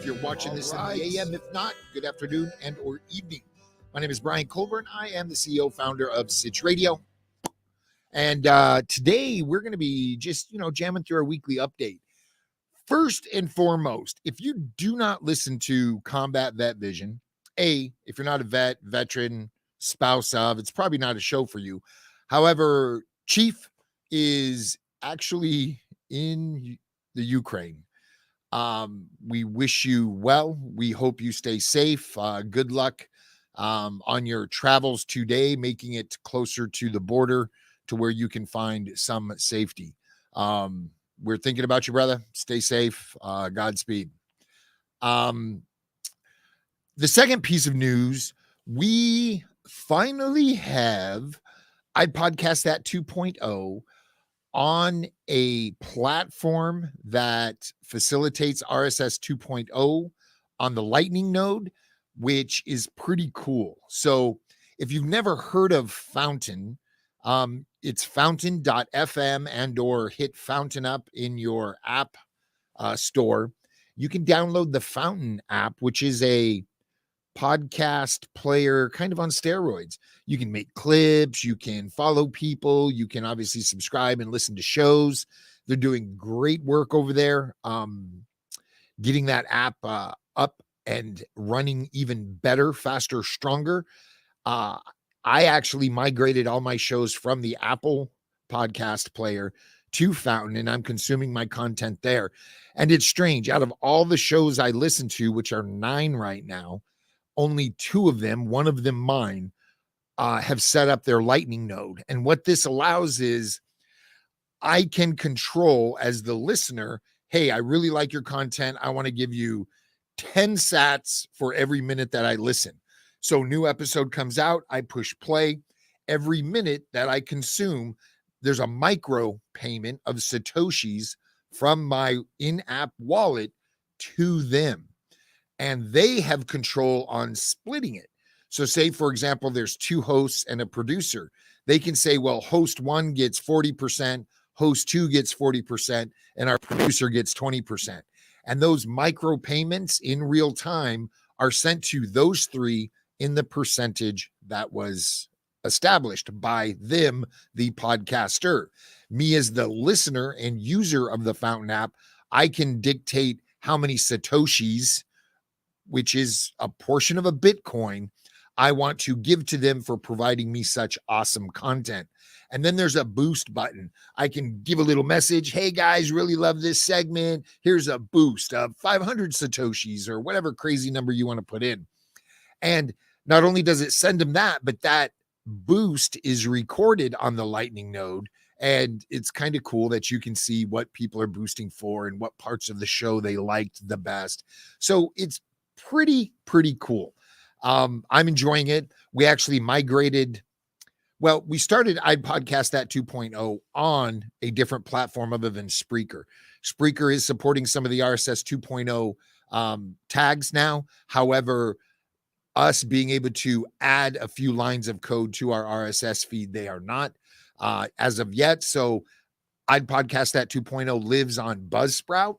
you're watching this in the AM. If not, good afternoon and or evening. My name is Brian Colburn. I am the CEO, founder of Sitch Radio. And today we're going to be just, jamming through our weekly update. First and foremost, if you do not listen to Combat Vet Vision, if you're not a veteran, spouse of, it's probably not a show for you. However, Chief is actually in the Ukraine. We wish you well. We hope you stay safe. Good luck on your travels today, making it closer to the border to where you can find some safety. We're thinking about you, brother. Stay safe. Godspeed. The second piece of news, we finally have iPodcast That 2.0 on a platform that facilitates RSS 2.0 on the Lightning node, which is pretty cool. So if you've never heard of Fountain, it's fountain.fm and or hit Fountain up in your app store. You can download the Fountain app, which is a podcast player kind of on steroids. You can make clips, you can follow people, you can obviously subscribe and listen to shows. They're doing great work over there, getting that app up and running even better, faster, stronger. I actually migrated all my shows from the Apple podcast player to Fountain, and I'm consuming my content there. And it's strange, out of all the shows I listen to, which are 9 right now, only 2 of them, one of them mine, have set up their Lightning node. And what this allows is I can control as the listener, hey, I really like your content. I want to give you 10 sats for every minute that I listen. So new episode comes out, I push play. Every minute that I consume, there's a micro payment of Satoshis from my in-app wallet to them. And they have control on splitting it. So say, for example, there's 2 hosts and a producer. They can say, well, host 1 gets 40%, host 2 gets 40%, and our producer gets 20%. And those micro payments in real time are sent to those 3 in the percentage that was established by them, the podcaster. Me as the listener and user of the Fountain app, I can dictate how many Satoshis, which is a portion of a Bitcoin, I want to give to them for providing me such awesome content. And then there's a boost button. I can give a little message. Hey guys, really love this segment. Here's a boost of 500 Satoshis or whatever crazy number you want to put in. And not only does it send them that, but that boost is recorded on the Lightning node. And it's kind of cool that you can see what people are boosting for and what parts of the show they liked the best. So it's pretty cool. I'm enjoying it. We actually migrated. Well, we started iPodcast That 2.0 on a different platform other than Spreaker. Spreaker is supporting some of the RSS 2.0 tags now. However, us being able to add a few lines of code to our RSS feed, they are not as of yet. So iPodcast That 2.0 lives on Buzzsprout.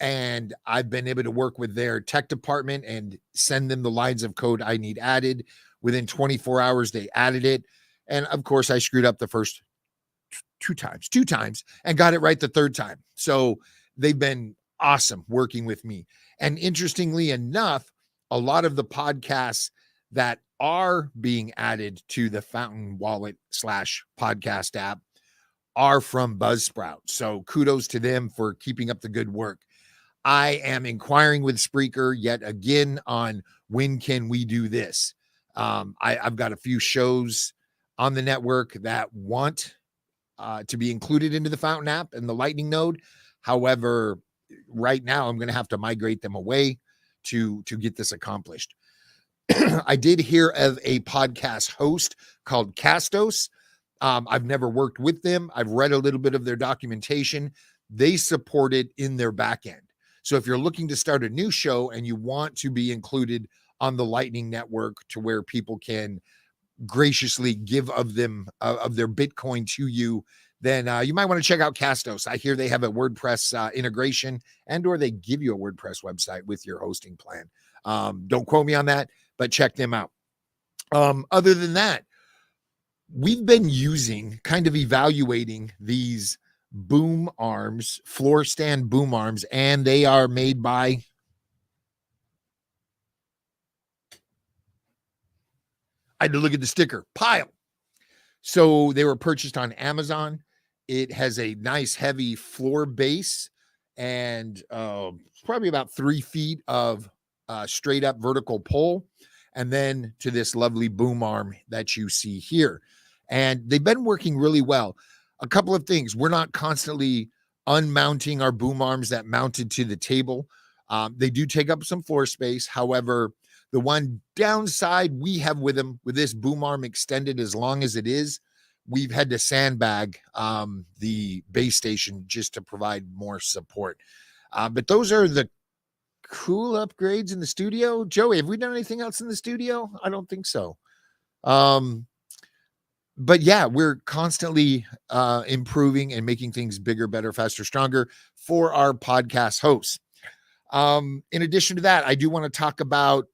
And I've been able to work with their tech department and send them the lines of code I need added. Within 24 hours, they added it. And of course, I screwed up the first two times and got it right the third time. So they've been awesome working with me. And interestingly enough, a lot of the podcasts that are being added to the Fountain wallet / podcast app are from Buzzsprout. So kudos to them for keeping up the good work. I am inquiring with Spreaker yet again on when can we do this. I've got a few shows on the network that want to be included into the Fountain app and the Lightning node. However, right now I'm going to have to migrate them away to get this accomplished. I did hear of a podcast host called Castos. I've never worked with them. I've read a little bit of their documentation. They support it in their back end. So if you're looking to start a new show and you want to be included on the Lightning Network to where people can graciously give of their Bitcoin to you, then you might want to check out Castos. I hear they have a WordPress integration, and or they give you a WordPress website with your hosting plan. Don't quote me on that, but check them out. Other than that, we've been kind of evaluating these boom arms, floor stand boom arms, and they are made by I had to look at the sticker, Pile. So they were purchased on Amazon. It has a nice heavy floor base and probably about 3 feet of straight up vertical pole. And then to this lovely boom arm that you see here. And they've been working really well. A couple of things. We're not constantly unmounting our boom arms that mounted to the table. They do take up some floor space. However, the one downside we have with them, with this boom arm extended as long as it is, we've had to sandbag the base station just to provide more support. But those are the cool upgrades in the studio. Joey, have we done anything else in the studio? I don't think so. But yeah, we're constantly improving and making things bigger, better, faster, stronger for our podcast hosts. In addition to that, I do want to talk about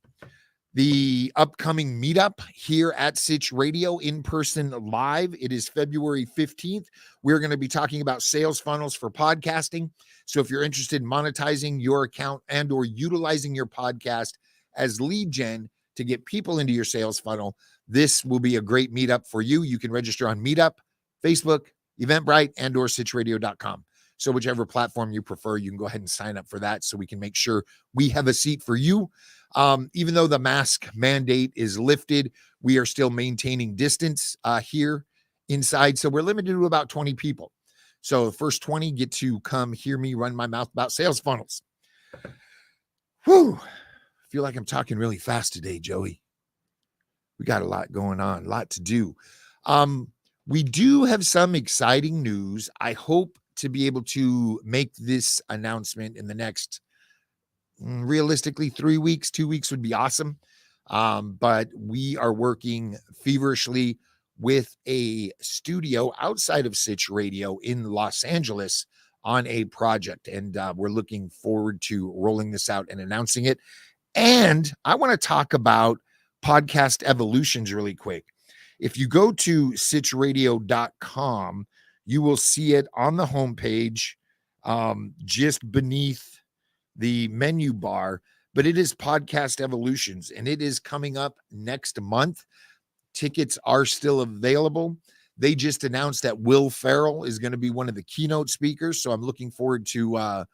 the upcoming meetup here at Sitch Radio in person live. It is February 15th. We're going to be talking about sales funnels for podcasting. So if you're interested in monetizing your account and or utilizing your podcast as lead gen to get people into your sales funnel, this will be a great meetup for you. You can register on Meetup, Facebook, Eventbrite, and or sitchradio.com. So whichever platform you prefer, you can go ahead and sign up for that so we can make sure we have a seat for you. Even though the mask mandate is lifted, we are still maintaining distance here inside. So we're limited to about 20 people. So the first 20 get to come hear me run my mouth about sales funnels. Whew. I feel like I'm talking really fast today, Joey. We got a lot going on, a lot to do. We do have some exciting news. I hope to be able to make this announcement in the next, realistically, 3 weeks. 2 weeks would be awesome. But we are working feverishly with a studio outside of Sitch Radio in Los Angeles on a project. And we're looking forward to rolling this out and announcing it. And I want to talk about podcast evolutions really quick. If you go to sitchradio.com, you will see it on the homepage, just beneath the menu bar, but it is Podcast Evolutions, and it is coming up next month. Tickets are still available. They just announced that Will Ferrell is going to be one of the keynote speakers, so I'm looking forward to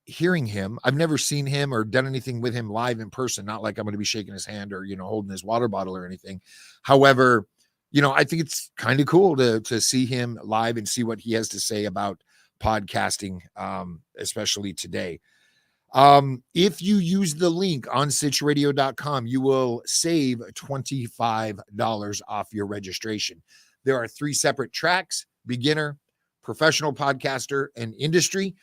hearing him. I've never seen him or done anything with him live in person, not like I'm going to be shaking his hand or, holding his water bottle or anything. However, I think it's kind of cool to see him live and see what he has to say about podcasting, especially today. If you use the link on sitchradio.com, you will save $25 off your registration. There are 3 separate tracks: beginner, professional podcaster, and industry.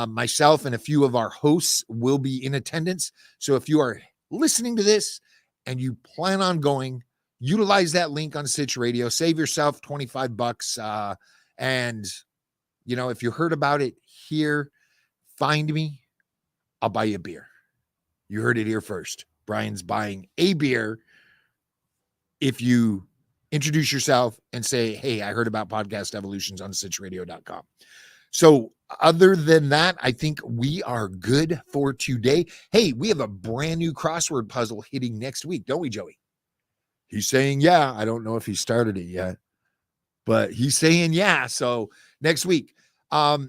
Myself and a few of our hosts will be in attendance. So if you are listening to this and you plan on going, utilize that link on Sitch Radio, save yourself $25. And, if you heard about it here, find me. I'll buy you a beer. You heard it here first. Brian's buying a beer if you introduce yourself and say, hey, I heard about Podcast Evolutions on sitchradio.com. So other than that, I think we are good for today. Hey, we have a brand new crossword puzzle hitting next week, don't we, Joey? He's saying, yeah. I don't know if he started it yet, but he's saying, yeah. So next week,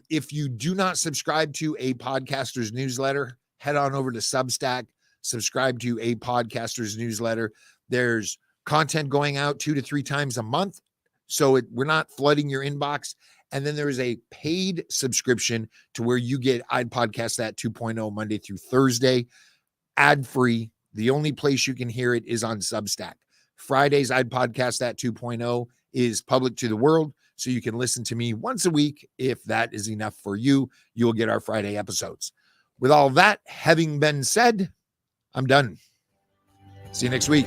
if you do not subscribe to a podcaster's newsletter, head on over to Substack, subscribe to a podcaster's newsletter. There's content going out 2 to 3 times a month. So we're not flooding your inbox. And then there is a paid subscription to where you get I'd Podcast That 2.0 Monday through Thursday, ad-free. The only place you can hear it is on Substack. Fridays, I'd Podcast That 2.0 is public to the world, so you can listen to me once a week. If that is enough for you, you'll get our Friday episodes. With all that having been said, I'm done. See you next week.